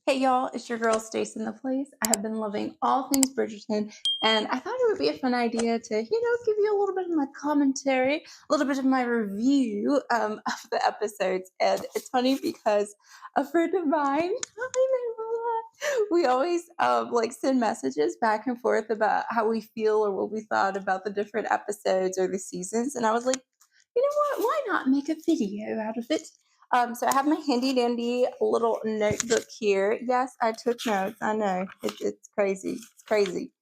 Hey y'all, it's your girl StaceNthePlace. I have been loving all things Bridgerton, and I thought it would be a fun idea to, give you a little bit of my commentary, a little bit of my review of the episodes. And it's funny because a friend of mine, hi Manuela, we always like send messages back and forth about how we feel or what we thought about the different episodes or the seasons. And I was like, you know what? Why not make a video out of it? So I have my handy dandy little notebook here. Yes, I took notes. I know it's crazy. It's crazy,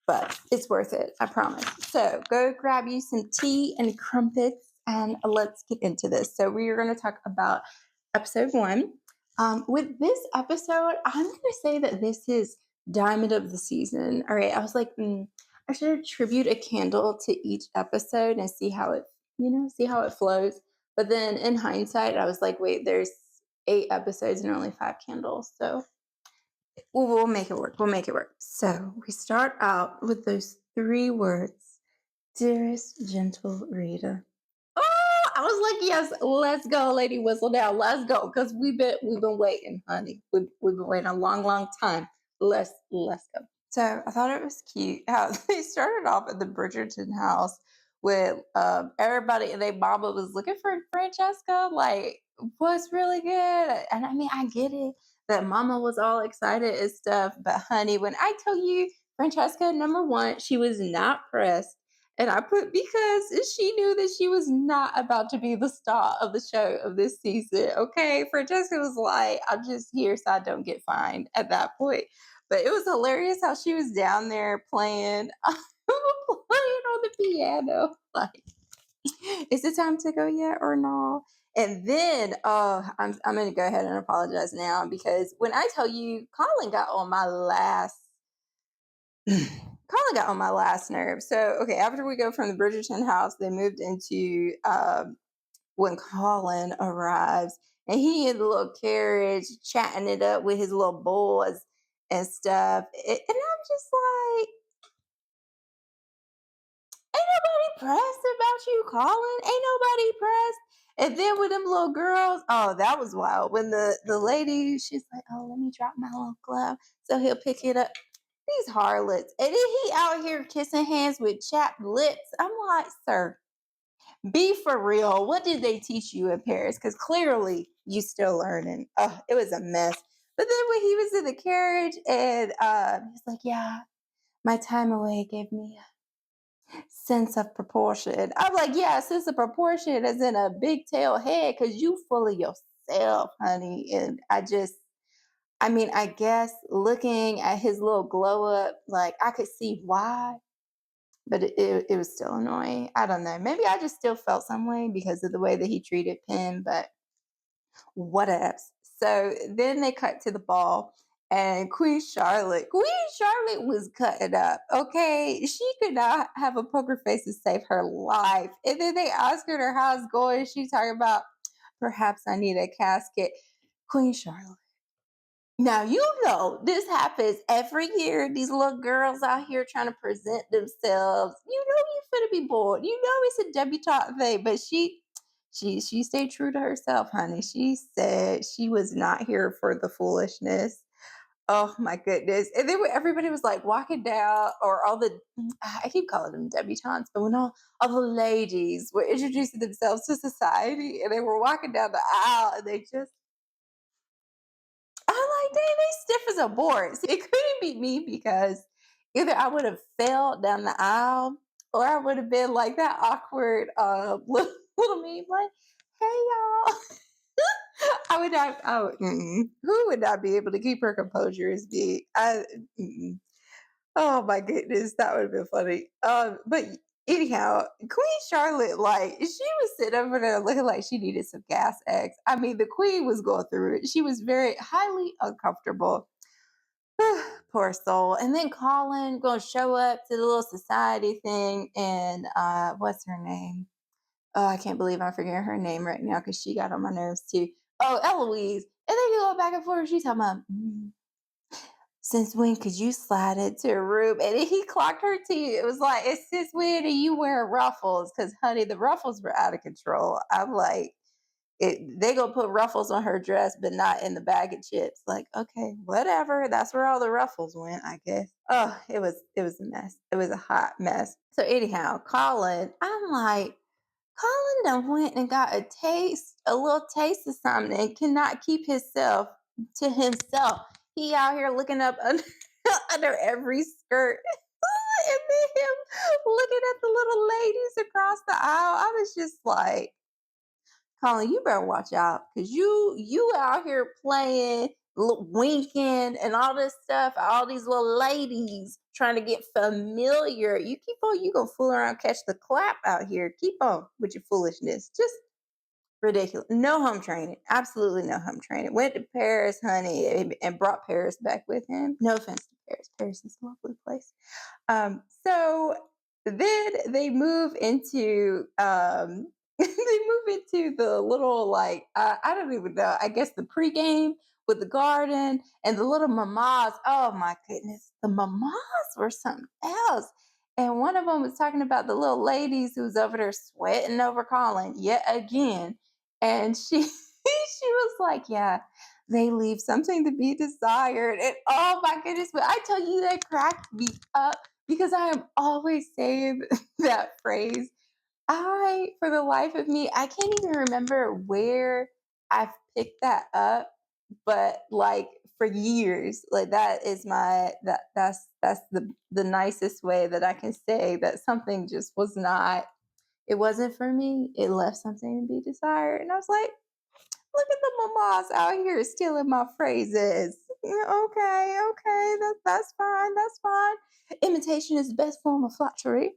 but it's worth it. I promise. So go grab you some tea and crumpets, and let's get into this. So we are going to talk about episode one. With this episode, I'm going to say that this is diamond of the season. All right, I was like, I should attribute a candle to each episode and see how it flows. But then in hindsight, I was like, wait, there's 8 episodes and only 5 candles. So we'll make it work. We'll make it work. So we start out with those 3 words, dearest gentle Rita. Oh, I was like, yes, let's go, Lady Whistle. Now let's go, because we've been waiting, honey. We've been waiting a long, long time. Let's go. So I thought it was cute how they started off at the Bridgerton house with everybody and their mama was looking for Francesca. Like, what's really good? And I mean, I get it that mama was all excited and stuff, but honey, when I tell you, Francesca, number one, she was not pressed. And I put because she knew that she was not about to be the star of the show of this season. Okay. Francesca was like, I'm just here so I don't get fined at that point. But it was hilarious how she was down there playing on the piano. Like, is it time to go yet or no? And then I'm gonna go ahead and apologize now because when I tell you Colin got on my last Colin got on my last nerve. So, okay, after we go from the Bridgerton house, they moved into when Colin arrives and he in the little carriage chatting it up with his little boys and stuff. And I'm just like, ain't nobody pressed about you, Colin. Ain't nobody pressed. And then with them little girls, oh, that was wild. When the lady, she's like, oh, let me drop my little glove so he'll pick it up. These harlots. And then he out here kissing hands with chapped lips. I'm like, sir, be for real. What did they teach you in Paris? Because clearly you still learning. It was a mess. But then when he was in the carriage and he's like, yeah, my time away gave me a sense of proportion. I'm like, yeah, sense of proportion as in a big tail head because you full of yourself, honey. And I mean, I guess looking at his little glow up, like I could see why, but it was still annoying. I don't know. Maybe I just still felt some way because of the way that he treated Penn, but what else? So then they cut to the ball and Queen Charlotte was cutting up. Okay. She could not have a poker face to save her life. And then they asked her how it's going. She's talking about perhaps I need a casket. Queen Charlotte. Now, you know, this happens every year. These little girls out here trying to present themselves. You know, you finna be bored. You know, it's a debutante thing, but she stayed true to herself, honey. She said she was not here for the foolishness. Oh my goodness. And then when everybody was like walking down, or all the, I keep calling them debutantes, but when all the ladies were introducing themselves to society and they were walking down the aisle and they just, I'm like, dang, they stiff as a board. See, it couldn't be me because either I would have fell down the aisle or I would have been like that awkward little me, like, hey y'all. I would not, who would not be able to keep her composure as me? Oh my goodness, that would have been funny. But anyhow, Queen Charlotte, like, she was sitting over there looking like she needed some gas eggs. I mean, the Queen was going through it. She was very highly uncomfortable. Poor soul. And then Colin gonna show up to the little society thing, and what's her name? Oh, I can't believe I'm forgetting her name right now because she got on my nerves too. Oh, Eloise. And then you go back and forth. She's talking about. Since when could you slide into a room? And then he clocked her to you. It was like, it's since when are you wearing ruffles? Because, honey, the ruffles were out of control. I'm like, they gonna put ruffles on her dress, but not in the bag of chips. Like, okay, whatever. That's where all the ruffles went, I guess. Oh, it was a mess. It was a hot mess. So anyhow, Colin, I'm like, Colin done went and got a little taste of something, and cannot keep himself to himself. He out here looking up under, under every skirt. And then him looking at the little ladies across the aisle. I was just like, Colin, you better watch out, because you out here playing, winking, and all this stuff. All these little ladies trying to get familiar. You keep on, you gonna fool around, catch the clap out here. Keep on with your foolishness. Just ridiculous. No home training. Absolutely no home training. Went to Paris, honey, and brought Paris back with him. No offense to Paris. Paris is a lovely place. So then they move into they move into the little, like, I don't even know. I guess the pregame with the garden and the little mamas. Oh my goodness, the mamas were something else. And one of them was talking about the little ladies who's over there sweating over Colin yet again. And she she was like, yeah, they leave something to be desired. And oh my goodness, but I tell you, that cracked me up, because I am always saying that phrase. For the life of me, I can't even remember where I've picked that up, but like for years, like that is that's the nicest way that I can say that something just was not, it wasn't for me. It left something to be desired. And I was like, look at the mamas out here stealing my phrases. Yeah, okay, okay, that's fine, that's fine. Imitation is the best form of flattery.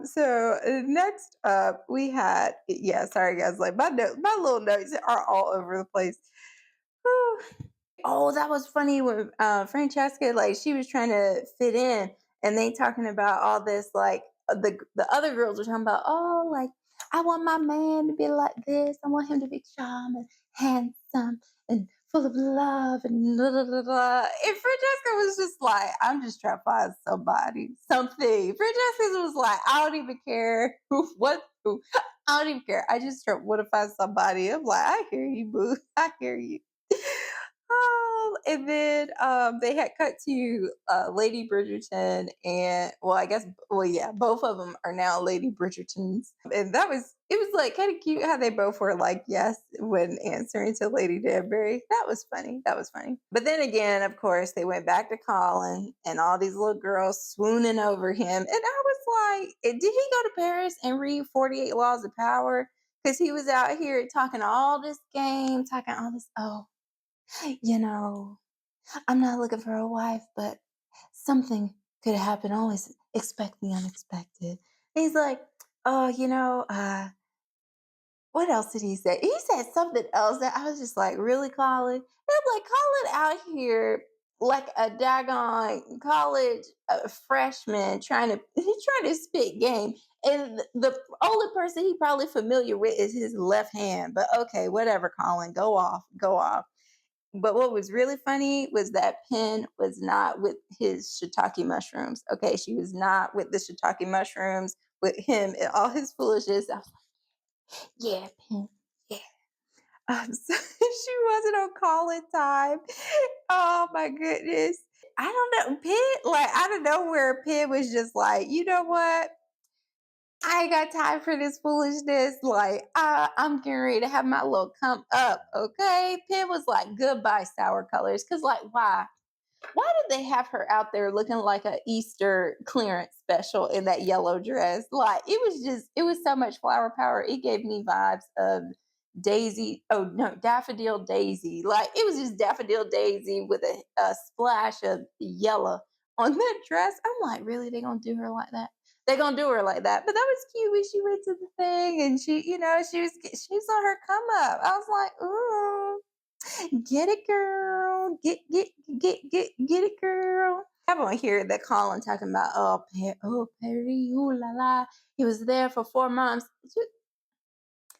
So next up, we had, yeah, sorry guys, like my little notes are all over the place. Oh, that was funny when Francesca, like, she was trying to fit in, and they talking about all this, like, the other girls were talking about, oh, like, I want my man to be like this. I want him to be charming, handsome, and full of love, and blah, blah, blah, blah. And Francesca was just like, I'm just trying to find somebody, something. Francesca was like, I don't even care who. I don't even care. I just want to find somebody. I'm like, I hear you, boo. I hear you. And then they had cut to Lady Bridgerton, and well, I guess, well, yeah, both of them are now Lady Bridgertons, and it was like kind of cute how they both were like yes when answering to Lady Danbury. That was funny. That was funny. But then again, of course, they went back to Colin, and all these little girls swooning over him, and I was like, did he go to Paris and read 48 Laws of Power? Because he was out here talking all this game, talking all this. Oh, you know, I'm not looking for a wife, but something could happen. Always expect the unexpected. And he's like, oh, what else did he say? He said something else that I was just like, really, Colin? And I'm like, Colin out here like a daggone college freshman he's trying to spit game. And the only person he probably familiar with is his left hand. But okay, whatever, Colin, go off, go off. But what was really funny was that Penn was not with his shiitake mushrooms. Okay, she was not with the shiitake mushrooms with him and all his foolishness. I was like, yeah, Penn, yeah. So she wasn't on calling time. Oh my goodness. I don't know. Penn, like out of nowhere, Penn was just like, you know what? I ain't got time for this foolishness. Like, I'm getting ready to have my little come up. Okay. Penn was like, goodbye, sour colors. Cause like, why? Why did they have her out there looking like a Easter clearance special in that yellow dress? Like, it was so much flower power. It gave me vibes of Daisy. Oh no, Daffodil Daisy. Like, it was just Daffodil Daisy with a splash of yellow on that dress. I'm like, really? They gonna do her like that? They gonna do her like that? But that was cute when she went to the thing and she was on her come up. I was like, ooh. Get it, girl. Get it, girl. I won't hear that Colin talking about, Perry, ooh la la. He was there for 4 months.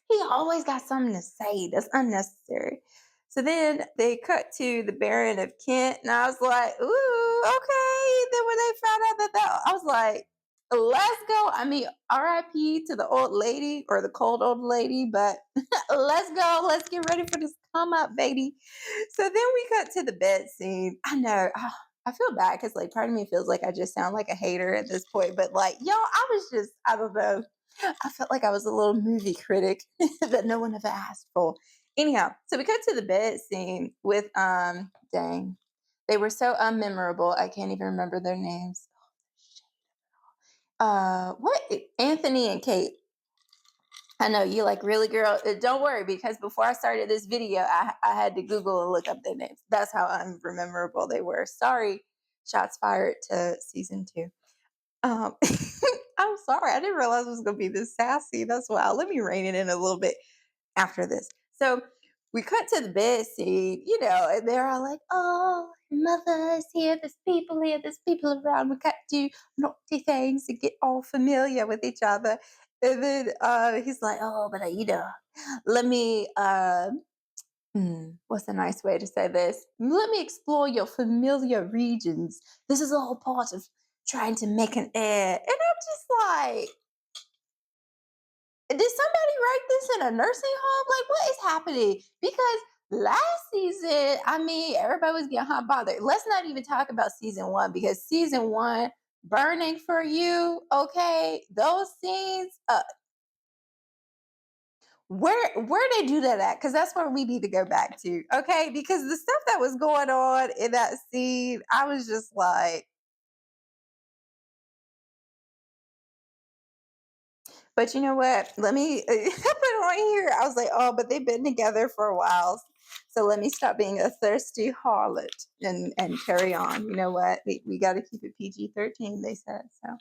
He always got something to say that's unnecessary. So then they cut to the Baron of Kent, and I was like, ooh, okay. Then when they found out I was like, Let's go. I mean, RIP to the old lady or the cold old lady, but let's go. Let's get ready for this come up, baby. So then we cut to the bed scene. I know. I feel bad because, like, part of me feels like I just sound like a hater at this point, but like, y'all, I was just, I don't know. I felt like I was a little movie critic that no one ever asked for. Anyhow, so we cut to the bed scene with, dang, they were so unmemorable. I can't even remember their names. What? Anthony and Kate. I know you like really, girl. Don't worry, because before I started this video, I had to Google and look up their names. That's how unmemorable they were. Sorry, shots fired to season two. Um, I'm sorry. I didn't realize it was going to be this sassy. That's why. Let me rein it in a little bit after this. So we cut to the bed scene, and they're all like, "Oh, mother's here. There's people here. There's people around. We got to do naughty things and get all familiar with each other." And then he's like, "Oh, but let me. What's a nice way to say this? Let me explore your familiar regions. This is all part of trying to make an heir." And I'm just like, did somebody write this in a nursing home? Like, what is happening? Because last season, I mean, everybody was getting hot bothered. Let's not even talk about season one, because season one, burning for you, okay, those scenes, where they do that at? Because that's where we need to go back to, okay? Because the stuff that was going on in that scene, I was just like, but you know what? Let me put it on here. I was like, oh, but they've been together for a while. So let me stop being a thirsty harlot and carry on. You know what? We got to keep it PG-13, they said. So,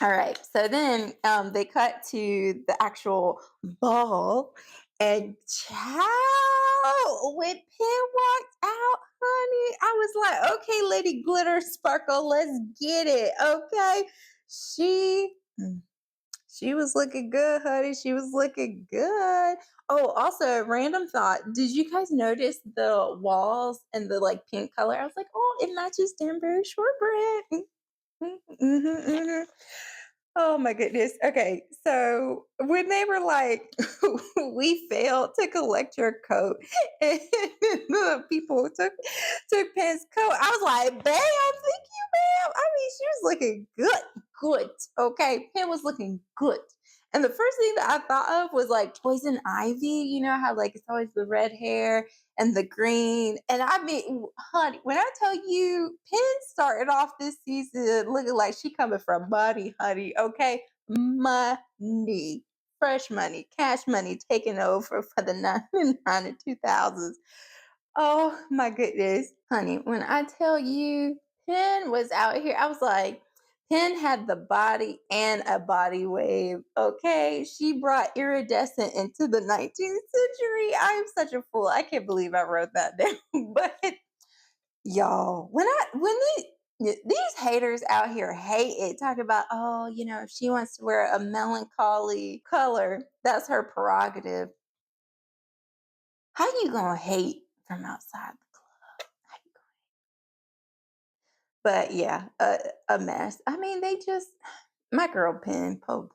all right. So then they cut to the actual ball. And child, when Penn walked out, honey, I was like, okay, Lady Glitter Sparkle, let's get it. Okay. She. She was looking good, honey. She was looking good. Oh, also, random thought. Did you guys notice the walls and the like pink color? I was like, oh, it matches Danbury shortbread. Mm-hmm. Oh my goodness. Okay, so when they were like, "We failed to collect your coat," and the people took Penn's coat, I was like, "Bam, thank you, ma'am." I mean, she was looking good. Okay, Penn was looking good. And the first thing that I thought of was like Poison Ivy. You know how like it's always the red hair and the green. And I mean, honey, when I tell you, Penn started off this season looking like she coming from money, honey. Okay, money, fresh money, cash money, taking over for the 99 and 2000s. Oh my goodness, honey, when I tell you, Penn was out here, I was like, Penn had the body and a body wave. Okay, she brought iridescent into the 19th century. I am such a fool. I can't believe I wrote that down. But y'all, these haters out here hate it, talk about, oh, if she wants to wear a melancholy color, that's her prerogative. How you gonna hate from outside the club? How you But yeah, a mess. I mean, they just my girl Penn, po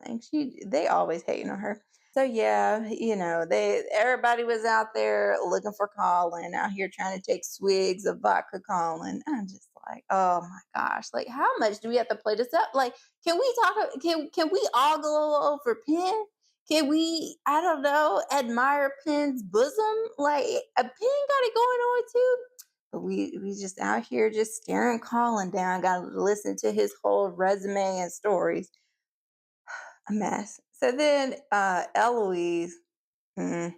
thing. They always hating on her. So yeah, they everybody was out there looking for Colin, out here trying to take swigs of vodka Colin. I'm just like, oh my gosh, like how much do we have to play this up? Like, can we talk? Can we all go over Penn? Can we, I don't know, admire Penn's bosom? Like, a Penn got it going on too. But we just out here just staring Colin down. Got to listen to his whole resume and stories. A mess. So then Eloise, mm,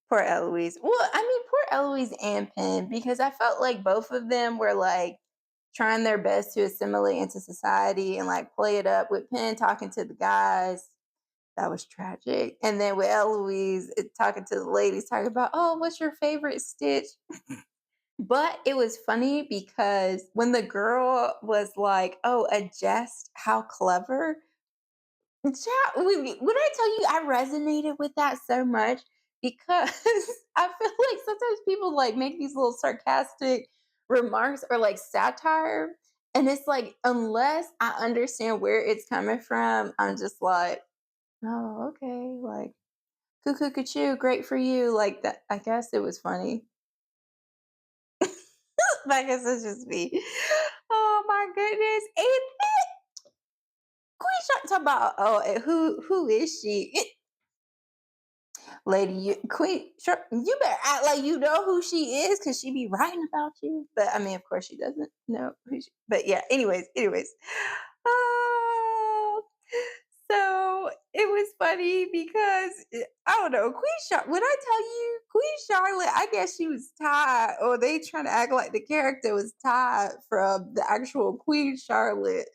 poor Eloise. Well, I mean, poor Eloise and Penn, because I felt like both of them were like trying their best to assimilate into society and like play it up, with Penn talking to the guys. That was tragic. And then with Eloise talking to the ladies, talking about, oh, what's your favorite stitch? But it was funny because when the girl was like, "Oh, a jest, how clever." When I tell you, I resonated with that so much because I feel like sometimes people like make these little sarcastic remarks or like satire. And it's like, unless I understand where it's coming from, I'm just like, oh, okay, like cuckoo cuckoo, great for you. Like that, I guess it was funny. I guess it's just me. Oh my goodness. And Queen Shark talk about, oh, and who is she? Lady, Queen Shark, you better act like you know who she is because she be writing about you. But I mean, of course, she doesn't know who she. But yeah, anyways. Oh, so it was funny because I don't know, Queen Charlotte. When I tell you, Queen Charlotte, I guess she was tired, or they trying to act like the character was tired from the actual Queen Charlotte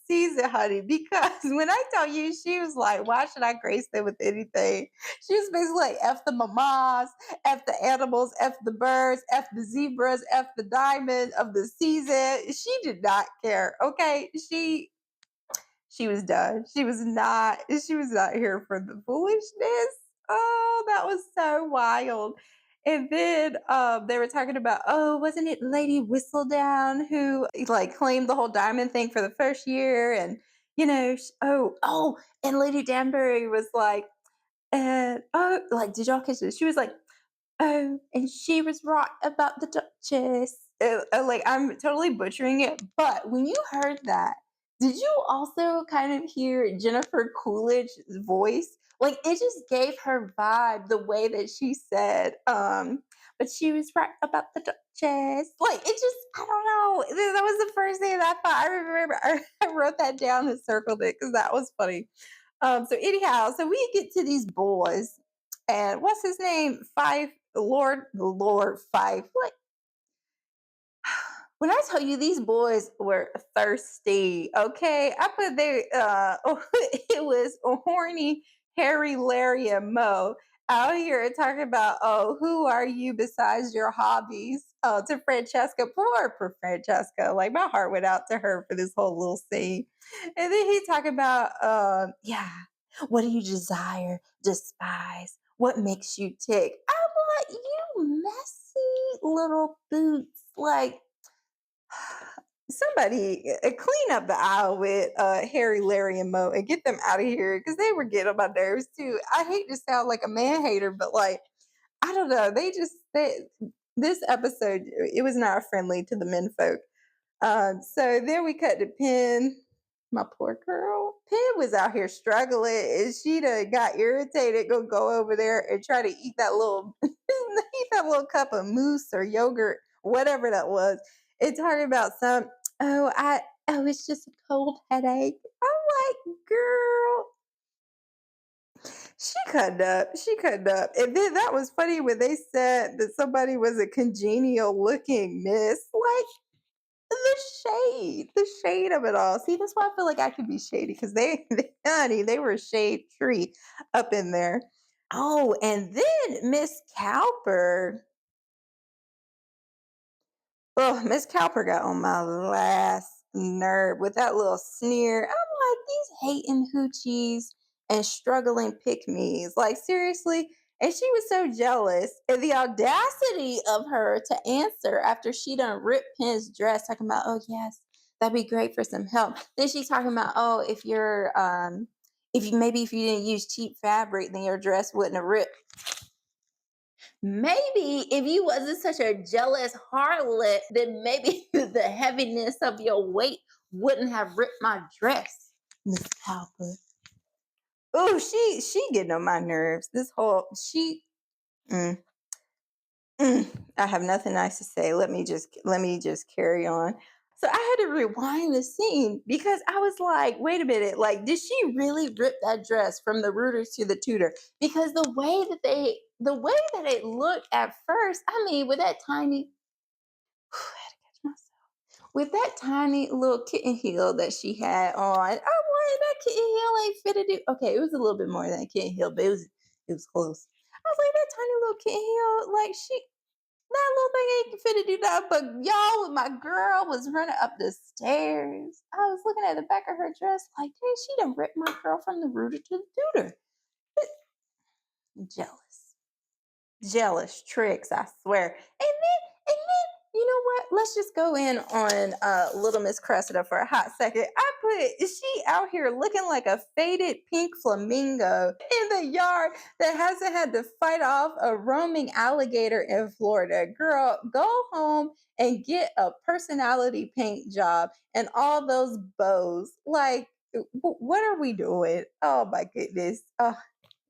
season, honey. Because when I tell you, she was like, "Why should I grace them with anything?" She was basically like, "F the mamas, F the animals, F the birds, F the zebras, F the diamond of the season." She did not care. Okay, she was done. She was not here for the foolishness. Oh, that was so wild. And then they were talking about, oh, wasn't it Lady Whistledown who like claimed the whole diamond thing for the first year? And and Lady Danbury was like, oh, like, did y'all catch this? She was like, oh, and she was right about the Duchess. Like, I'm totally butchering it, but when you heard that, did you also kind of hear Jennifer Coolidge's voice? Like, it just gave her vibe the way that she said, but she was right about the Duchess. Like, it just, I don't know. That was the first thing that I thought. I remember I wrote that down and circled it because that was funny. So anyhow, so we get to these boys, and what's his name? Fife, Lord Fife. Like, when I tell you these boys were thirsty, okay, I put there. It was a horny Harry, Larry, and Mo out here talking about, oh, who are you besides your hobbies? Oh, to Francesca, poor Francesca. Like my heart went out to her for this whole little scene. And then he talking about, yeah, what do you desire, despise? What makes you tick? I'm like, you messy little boots. Like, somebody clean up the aisle with Harry, Larry, and Mo and get them out of here because they were getting on my nerves too. I hate to sound like a man hater, but like, I don't know. This episode, it was not friendly to the men folk. So then we cut to Penn. My poor girl. Penn was out here struggling and she done got irritated, go over there and try to eat that little eat that little cup of mousse or yogurt, whatever that was. And talking about it's just a cold headache. I'm like, girl, she cut up. And then that was funny when they said that somebody was a congenial looking miss. Like, the shade of it all. See, that's why I feel like I could be shady because honey, they were a shade tree up in there. Oh, and then Miss Cowper. Oh, Miss Cowper got on my last nerve with that little sneer. I'm like, these hating hoochies and struggling pick me's. Like, seriously? And she was so jealous. And the audacity of her to answer after she done ripped Penn's dress, talking about, oh, yes, that'd be great for some help. Then she's talking about, oh, if you didn't use cheap fabric, then your dress wouldn't have ripped. Maybe if you wasn't such a jealous harlot, then maybe the heaviness of your weight wouldn't have ripped my dress, Miss Cowper. Oh, she getting on my nerves. This whole she mm, I have nothing nice to say. Let me just carry on. So I had to rewind the scene because I was like, wait a minute, like, did she really rip that dress from the rooters to the tutor? Because the way that it looked at first, I mean, with that tiny I had to catch myself. With that tiny little kitten heel that she had on, I'm like, that kitten heel ain't fitted it. Okay, it was a little bit more than a kitten heel, but it was close. I was like, that tiny little kitten heel, like that little thing ain't fit to do that. But y'all, when my girl was running up the stairs, I was looking at the back of her dress like, dang, she done ripped my girl from the rooter to the tutor. Jealous. Jealous tricks, I swear. And then, know what? Let's just go in on Little Miss Cressida for a hot second. I put, is she out here looking like a faded pink flamingo in the yard that hasn't had to fight off a roaming alligator in Florida? Girl, go home and get a personality paint job and all those bows. Like, what are we doing? Oh my goodness. Oh,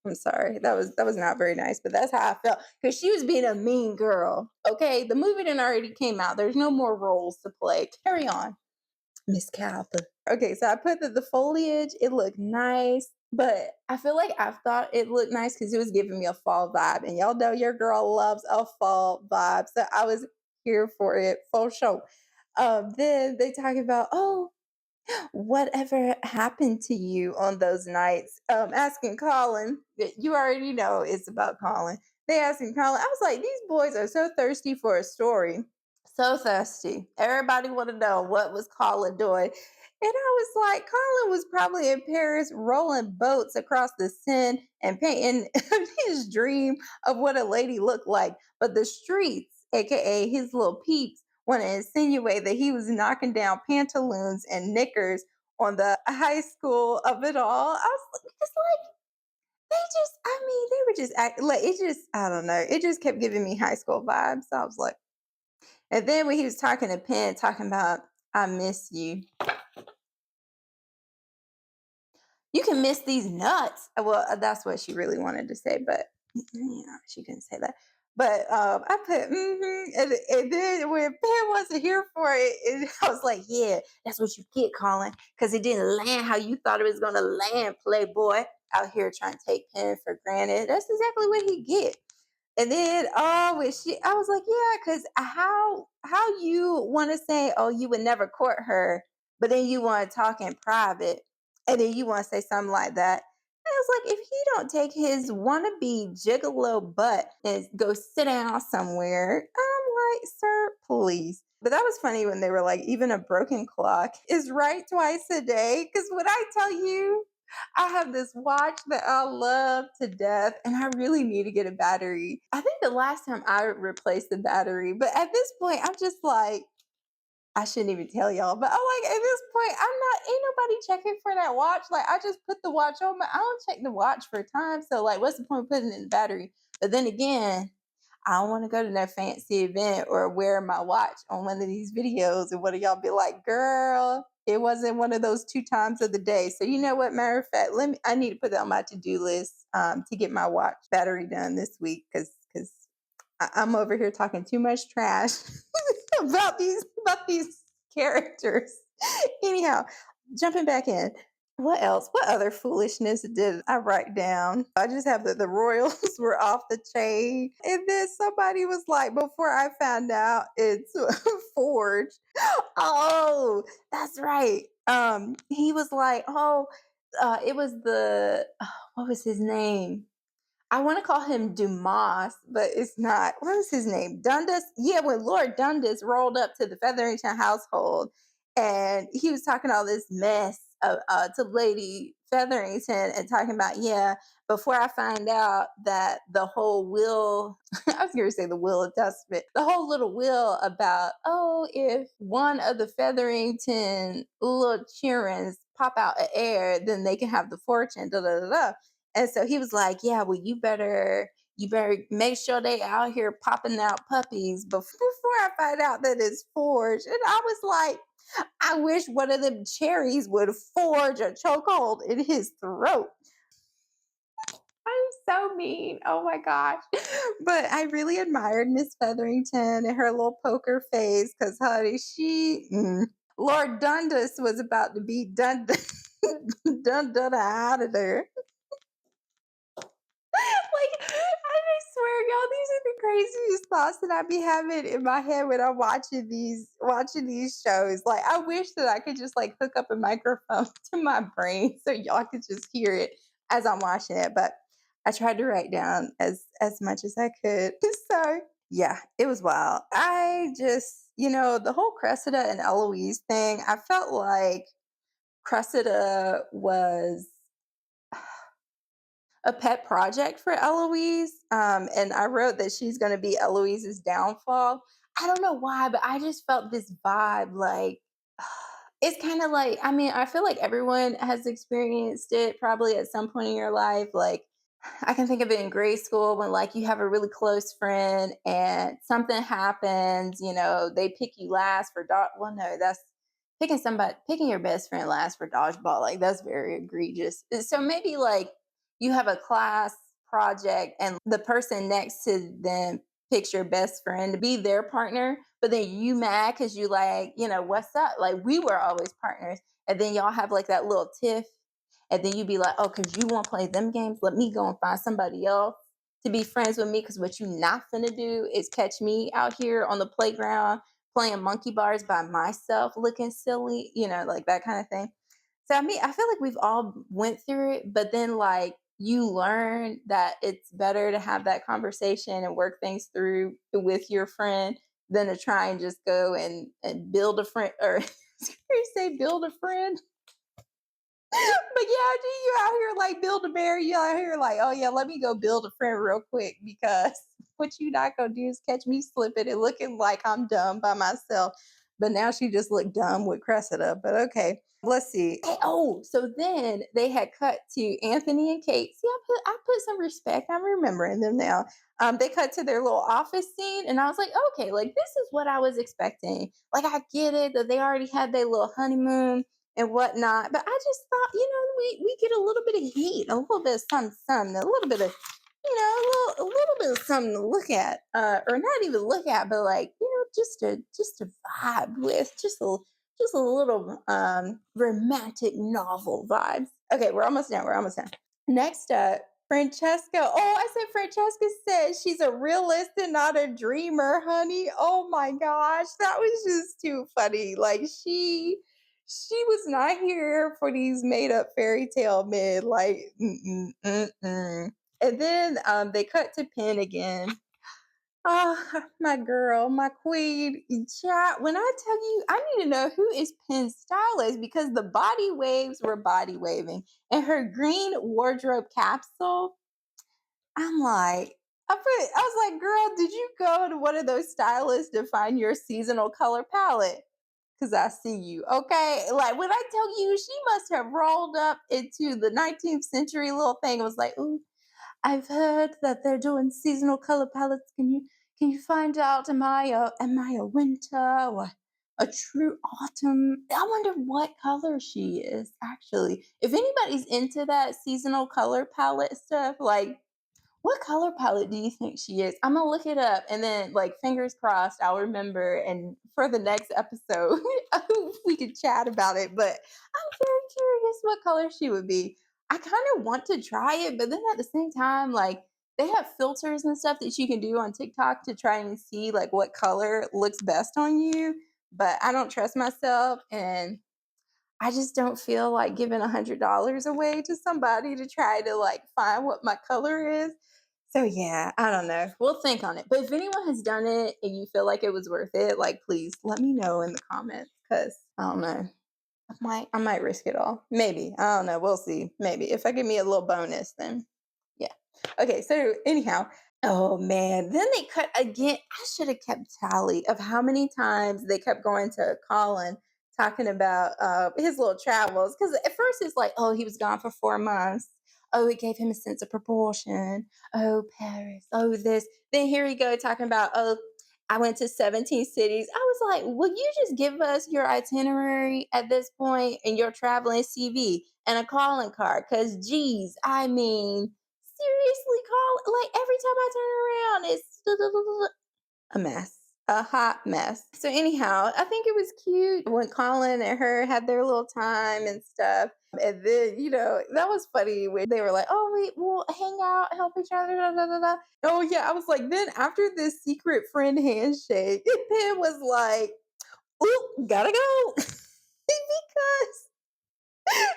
I'm sorry. That was not very nice, but that's how I felt because she was being a mean girl. Okay, the movie didn't already came out. There's no more roles to play. Carry on, Miss Cowper. Okay, so I put that the foliage it looked nice, but I feel like I thought it looked nice because it was giving me a fall vibe, and y'all know your girl loves a fall vibe, so I was here for it for sure. Then they talk about, oh, whatever happened to you on those nights? Asking Colin, you already know it's about Colin. They asking Colin. I was like, these boys are so thirsty for a story. So thirsty. Everybody want to know what was Colin doing. And I was like, Colin was probably in Paris rolling boats across the Seine and painting his dream of what a lady looked like. But the streets, aka his little peeps, want to insinuate that he was knocking down pantaloons and knickers on the high school of it all. I was just like, they just, I mean, they were just acting like it just, I don't know. It just kept giving me high school vibes. So I was like, and then when he was talking to Penn, talking about, I miss you. You can miss these nuts. Well, that's what she really wanted to say, but she couldn't say that. But I put, and then when Pam wasn't here for it, I was like, yeah, that's what you get, Colin, because it didn't land how you thought it was going to land, playboy. Out here trying to take Penn for granted. That's exactly what he get. And then when she I was like, yeah, because how you want to say, oh, you would never court her, but then you want to talk in private, and then you want to say something like that. And I was like, if he don't take his wannabe gigolo butt and go sit down somewhere, I'm like, sir, please. But that was funny when they were like, even a broken clock is right twice a day. Because when I tell you, I have this watch that I love to death, and I really need to get a battery. I think the last time I replaced the battery, but at this point, I'm just like, I shouldn't even tell y'all, but I'm like, at this point, ain't nobody checking for that watch. Like, I just put the watch on, but I don't check the watch for time. So, like, what's the point of putting it in the battery? But then again, I don't want to go to that fancy event or wear my watch on one of these videos and one of y'all be like, girl, it wasn't one of those 2 times of the day. So you know what? Matter of fact, I need to put that on my to-do list to get my watch battery done this week because I'm over here talking too much trash about these characters. Anyhow, jumping back in. What else? What other foolishness did I write down? I just have that the royals were off the chain. And then somebody was like, before I found out it's forged. Oh, that's right. He was like, oh, it was what was his name? I want to call him Dumas, but it's not. What was his name? Dundas. Yeah, when Lord Dundas rolled up to the Featherington household, and he was talking all this mess to Lady Featherington, and talking about, yeah, before I find out that the whole will, I was going to say the will of testament, the whole little will about, oh, if one of the Featherington little children pop out an heir, then they can have the fortune. Da da da da. And so he was like, "Yeah, well, you better make sure they out here popping out puppies before I find out that it's forged." And I was like, "I wish one of them cherries would forge a chokehold in his throat." I'm so mean. Oh my gosh. But I really admired Miss Featherington and her little poker face because, honey, Lord Dundas was about to be done, done out of there. Like, I swear, y'all, these are the craziest thoughts that I be having in my head when I'm watching these shows. Like, I wish that I could just like hook up a microphone to my brain so y'all could just hear it as I'm watching it. But I tried to write down as much as I could. So yeah, it was wild. I just, the whole Cressida and Eloise thing, I felt like Cressida was a pet project for Eloise. And I wrote that she's going to be Eloise's downfall. I don't know why, but I just felt this vibe like it's kind of like, I mean, I feel like everyone has experienced it probably at some point in your life. Like, I can think of it in grade school when, like, you have a really close friend and something happens, they pick you last for dodge. Well, no, that's picking your best friend last for dodgeball. Like, that's very egregious. So maybe like you have a class project and the person next to them picks your best friend to be their partner, but then you mad because you like, what's up? Like, we were always partners. And then y'all have like that little tiff. And then you be like, oh, because you won't play them games, let me go and find somebody else to be friends with me. Because what you not finna do is catch me out here on the playground playing monkey bars by myself, looking silly, like that kind of thing. So I mean, I feel like we've all went through it, but then like you learn that it's better to have that conversation and work things through with your friend than to try and just go and build a friend or you say build a friend. But yeah, you out here like build a bear. You out here like, oh yeah, let me go build a friend real quick because what you not gonna do is catch me slipping and looking like I'm dumb by myself. But now she just looked dumb with Cressida. But okay, let's see. Hey, oh, so then they had cut to Anthony and Kate. See, I put some respect. I'm remembering them now. They cut to their little office scene, and I was like, okay, like this is what I was expecting. Like I get it that they already had their little honeymoon and whatnot. But I just thought, we get a little bit of heat, a little bit of something, a little bit of, a little bit of something to look at, or not even look at, but like, just a vibe with, just a little romantic novel vibes. Okay, we're almost done. We're almost done. Next up, Francesca. Oh, I said Francesca said she's a realist and not a dreamer, honey. Oh my gosh, that was just too funny. Like she was not here for these made up fairy tale men. Like, and then they cut to Penn again. Oh, my girl, my queen. Chat. When I tell you, I need to know who is Penn's stylist because the body waves were body waving. And her green wardrobe capsule, I'm like, I was like, girl, did you go to one of those stylists to find your seasonal color palette? Because I see you. Okay. Like when I tell you, she must have rolled up into the 19th century little thing. It was like, ooh, I've heard that they're doing seasonal color palettes. Can you find out am I a winter or a true autumn? I wonder what color she is actually. If anybody's into that seasonal color palette stuff, like what color palette do you think she is? I'm gonna look it up and then like fingers crossed I'll remember and for the next episode we could chat about it. But I'm very curious what color she would be. I kind of want to try it, but then at the same time, like they have filters and stuff that you can do on TikTok to try and see like what color looks best on you. But I don't trust myself and I just don't feel like giving $100 away to somebody to try to like find what my color is. So yeah, I don't know. We'll think on it. But if anyone has done it and you feel like it was worth it, like please let me know in the comments because I don't know. I might risk it all. Maybe. I don't know. We'll see. Maybe. If I give me a little bonus, then yeah. Okay, so anyhow, oh man. Then they cut again. I should have kept tally of how many times they kept going to Colin talking about his little travels. Because at first it's like, oh, he was gone for 4 months. Oh, it gave him a sense of proportion. Oh, Paris. Oh, this. Then here we go talking about, oh, I went to 17 cities. I was like, will you just give us your itinerary at this point and your traveling CV and a calling card? Because, geez, I mean, seriously, call like every time I turn around, it's a mess, a hot mess. So anyhow, I think it was cute when Colin and her had their little time and stuff. And then, that was funny when they were like, oh, wait, we'll hang out, help each other, da, da, da, da. Oh, yeah. I was like, then after this secret friend handshake, Pam was like, ooh, gotta go. Because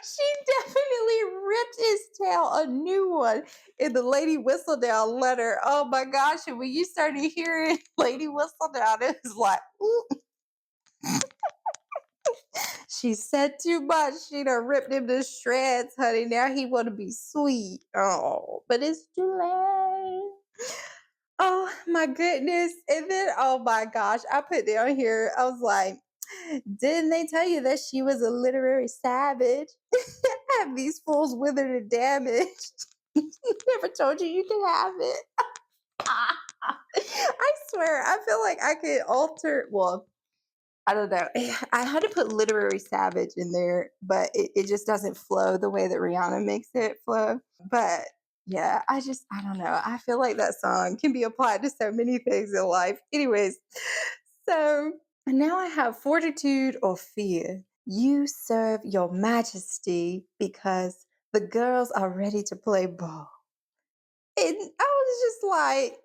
she definitely ripped his tail a new one in the Lady Whistledown letter. Oh my gosh. And when you started hearing Lady Whistledown, it was like, ooh. She said too much. She done ripped him to shreds, honey. Now he want to be sweet. Oh, but it's too late. Oh my goodness. And then, oh my gosh, I put down here, I was like, didn't they tell you that she was a literary savage? Have these fools withered and damaged. Never told you you could have it. I swear, I feel like I could alter, well, I don't know. I had to put literary savage in there, but it just doesn't flow the way that Rihanna makes it flow. But yeah, I don't know. I feel like that song can be applied to so many things in life. Anyways, so now I have fortitude or fear. You serve your majesty because the girls are ready to play ball. And I was just like,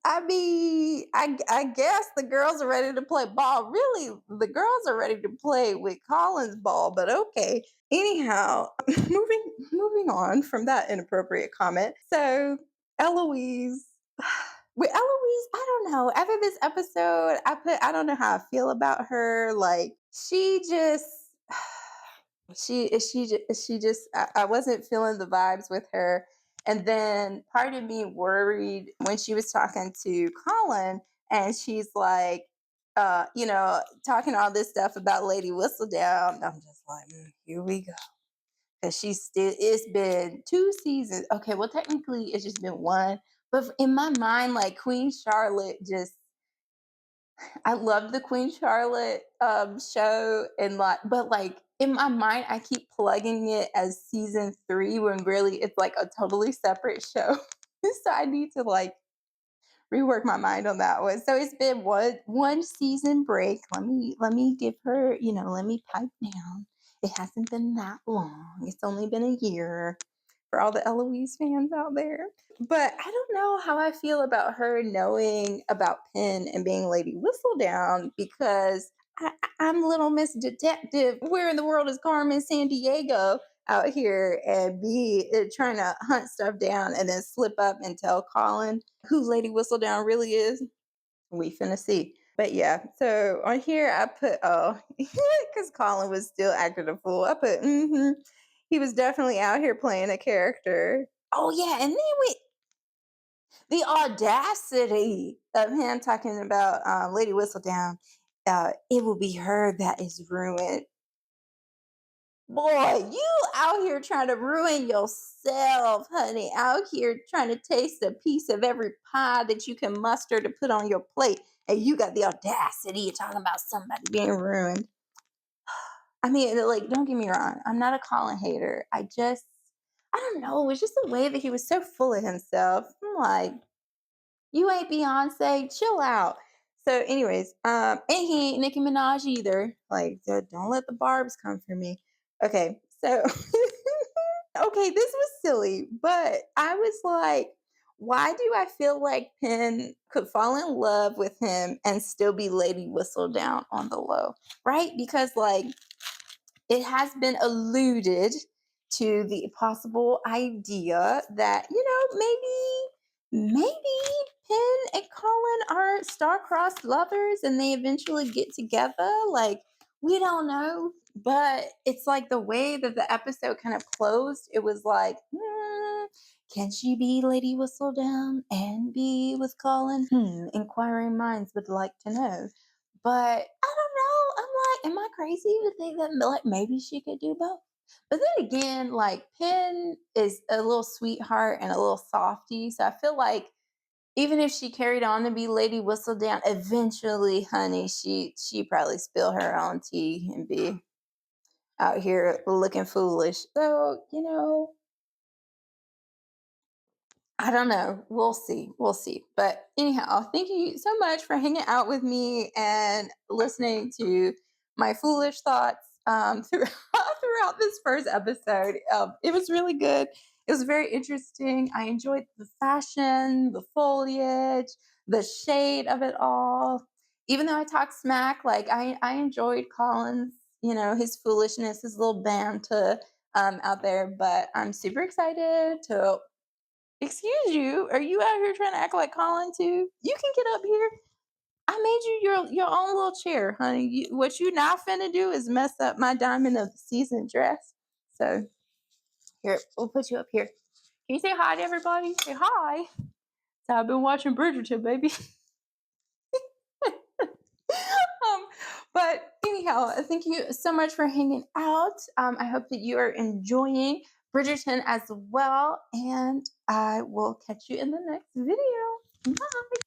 I mean, I guess the girls are ready to play ball. Really, the girls are ready to play with Collins ball, but okay. Anyhow, moving on from that inappropriate comment. So Eloise, with Eloise, I don't know. After this episode, I don't know how I feel about her. Like she just she just I wasn't feeling the vibes with her. And then part of me worried when she was talking to Colin and she's like talking all this stuff about Lady Whistledown. I'm just like, here we go. Because it's been 2 seasons. Okay, well, technically it's just been one. But in my mind, like Queen Charlotte just I love the Queen Charlotte show and but like in my mind I keep plugging it as season 3 when really it's like a totally separate show. So I need to like rework my mind on that one. So it's been one season break. Let me give her, let me pipe down. It hasn't been that long. It's only been a year for all the Eloise fans out there. But I don't know how I feel about her knowing about Penn and being Lady Whistledown because I'm Little Miss Detective. Where in the world is Carmen San Diego out here and be trying to hunt stuff down and then slip up and tell Colin who Lady Whistledown really is? We finna see. But yeah, so on here I put because Colin was still acting a fool. I put he was definitely out here playing a character. Oh yeah, and then the audacity of him talking about Lady Whistledown. It will be her that is ruined. Boy, you out here trying to ruin yourself, honey. Out here trying to taste a piece of every pie that you can muster to put on your plate. And you got the audacity of talking about somebody being ruined. I mean, like, don't get me wrong. I'm not a Colin hater. I don't know. It's just the way that he was so full of himself. I'm like, you ain't Beyonce. Chill out. So, anyways, and he ain't Nicki Minaj either. Like, don't let the barbs come for me. Okay, so okay, this was silly, but I was like, why do I feel like Penn could fall in love with him and still be Lady Whistledown on the low, right? Because like it has been alluded to the possible idea that, maybe Penn and Colin are star-crossed lovers and they eventually get together. Like, we don't know. But it's like the way that the episode kind of closed, it was like, can she be Lady Whistledown and be with Colin? Inquiring minds would like to know. But I don't know. I'm like, am I crazy to think that like maybe she could do both? But then again, like Penn is a little sweetheart and a little softy. So I feel like even if she carried on to be Lady Whistledown, eventually, honey, she probably spill her own tea and be out here looking foolish. So, I don't know. We'll see. We'll see. But anyhow, thank you so much for hanging out with me and listening to my foolish thoughts throughout this first episode. It was really good. It was very interesting. I enjoyed the fashion, the foliage, the shade of it all. Even though I talked smack, like I enjoyed Colin's, his foolishness, his little banter out there. But I'm super excited to excuse you. Are you out here trying to act like Colin too? You can get up here. I made you your own little chair, honey. What you not finna do is mess up my diamond of the season dress. So here, we'll put you up here. Can you say hi to everybody? Say hi. I've been watching Bridgerton, baby. um, but anyhow, thank you so much for hanging out. I hope that you are enjoying Bridgerton as well, and I will catch you in the next video. Bye.